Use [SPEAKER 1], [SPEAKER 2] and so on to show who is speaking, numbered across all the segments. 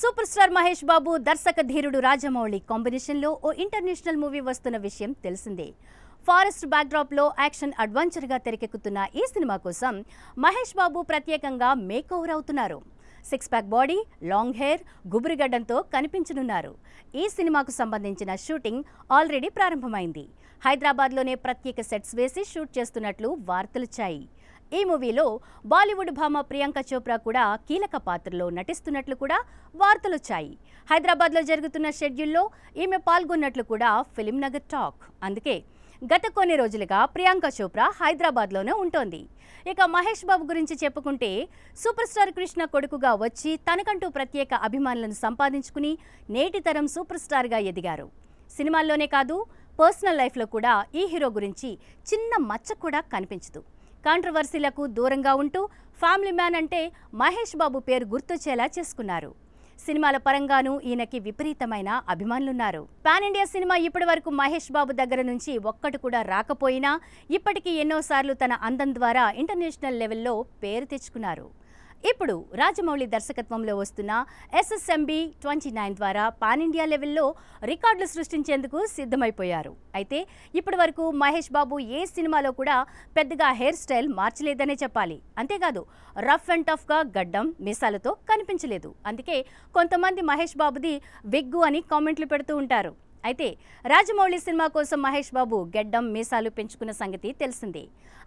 [SPEAKER 1] Super star Mahesh Babu దర్శక ధీరుడు Rajamouli combination లో ఓ ఇంటర్నేషనల్ మూవీ వస్తున్న విషయం తెలిసిందే. ఫారెస్ట్ బ్యాక్డ్రాప్ లో యాక్షన్ అడ్వెంచర్ గా తెరకెక్కుతున్న ఈ సినిమా కోసం మహేష్ బాబు ప్రత్యేకంగా మేక్ ఓవర్ అవుతున్నారు. Six pack body, long hair, గుబురుగడ్డంతో కనిపించనున్నారు. ఈ సినిమాకు సంబంధించిన షూటింగ్ ఆల్రెడీ ప్రారంభమైంది. హైదరాబాద్లోనే ప్రత్యేక సెట్స్ వేసి షూట్ చేస్తున్నట్లు వార్తలొచ్చాయి. ఈ మూవీలో బాలీవుడ్ భామ ప్రియాంక చోప్రా కూడా కీలక పాత్రలో నటిస్తున్నట్లు కూడా వార్తలొచ్చాయి. హైదరాబాద్లో జరుగుతున్న షెడ్యూల్లో ఈమె పాల్గొన్నట్లు కూడా ఫిలిం నగర్ టాక్. అందుకే గత కొన్ని రోజులుగా ప్రియాంక చోప్రా హైదరాబాద్లోనే ఉంటోంది. ఇక మహేష్ బాబు గురించి చెప్పుకుంటే సూపర్ స్టార్ కృష్ణ కొడుకుగా వచ్చి తనకంటూ ప్రత్యేక అభిమానులను సంపాదించుకుని నేటి తరం సూపర్ స్టార్గా ఎదిగారు. సినిమాల్లోనే కాదు, పర్సనల్ లైఫ్లో కూడా ఈ హీరో గురించి చిన్న మచ్చ కూడా కనిపించదు. కాంట్రవర్సీలకు దూరంగా ఉంటూ ఫ్యామిలీ మ్యాన్ అంటే మహేష్ బాబు పేరు గుర్తొచ్చేలా చేసుకున్నారు. సినిమాల పరంగానూ ఈయనకి విపరీతమైన అభిమానులున్నారు. పాన్ ఇండియా సినిమా ఇప్పటి వరకు మహేష్ బాబు దగ్గర నుంచి ఒక్కటి కూడా రాకపోయినా ఇప్పటికీ ఎన్నోసార్లు తన అందం ద్వారా ఇంటర్నేషనల్ లెవెల్లో పేరు తెచ్చుకున్నారు. ఇప్పుడు రాజమౌళి దర్శకత్వంలో వస్తున్న SSMB 29 ద్వారా పాన్ ఇండియా లెవెల్లో రికార్డులు సృష్టించేందుకు సిద్ధమైపోయారు. అయితే ఇప్పటి వరకు మహేష్ బాబు ఏ సినిమాలో కూడా పెద్దగా హెయిర్ స్టైల్ మార్చలేదనే చెప్పాలి. అంతేకాదు, రఫ్ అండ్ టఫ్గా గడ్డం, మీసాలతో కనిపించలేదు. అందుకే కొంతమంది మహేష్ బాబుది విగ్గు అని కామెంట్లు పెడుతూ ఉంటారు. అయితే రాజమౌళి సినిమా కోసం మహేష్ బాబు గెడ్డం, మీసాలు పెంచుకున్న సంగతి తెలిసిందే.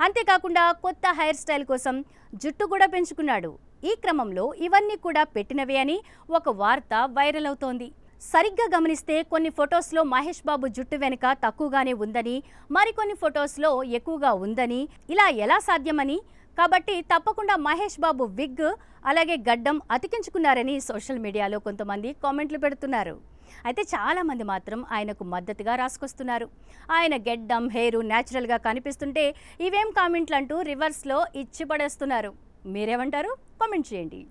[SPEAKER 1] అంతేకాకుండా కొత్త హెయిర్ స్టైల్ కోసం జుట్టు కూడా పెంచుకున్నాడు. ఈ క్రమంలో ఇవన్నీ కూడా పెట్టినవే అని ఒక వార్త వైరల్ అవుతోంది. సరిగ్గా గమనిస్తే కొన్ని ఫొటోస్లో మహేష్ బాబు జుట్టు వెనుక తక్కువగానే ఉందని, మరికొన్ని ఫొటోస్లో ఎక్కువగా ఉందని, ఇలా ఎలా సాధ్యమని, కాబట్టి తప్పకుండా మహేష్ బాబు విగ్ అలాగే గడ్డం అతికించుకున్నారని సోషల్ మీడియాలో కొంతమంది కామెంట్లు పెడుతున్నారు. అయితే చాలామంది మాత్రం ఆయనకు మద్దతుగా రాసుకొస్తున్నారు. ఆయన గెడ్డం, హెయిర్ న్యాచురల్గా కనిపిస్తుంటే ఇవేం కామెంట్లు అంటూ రివర్స్లో ఇచ్చి పడేస్తున్నారు. మీరేమంటారు? కామెంట్ చేయండి.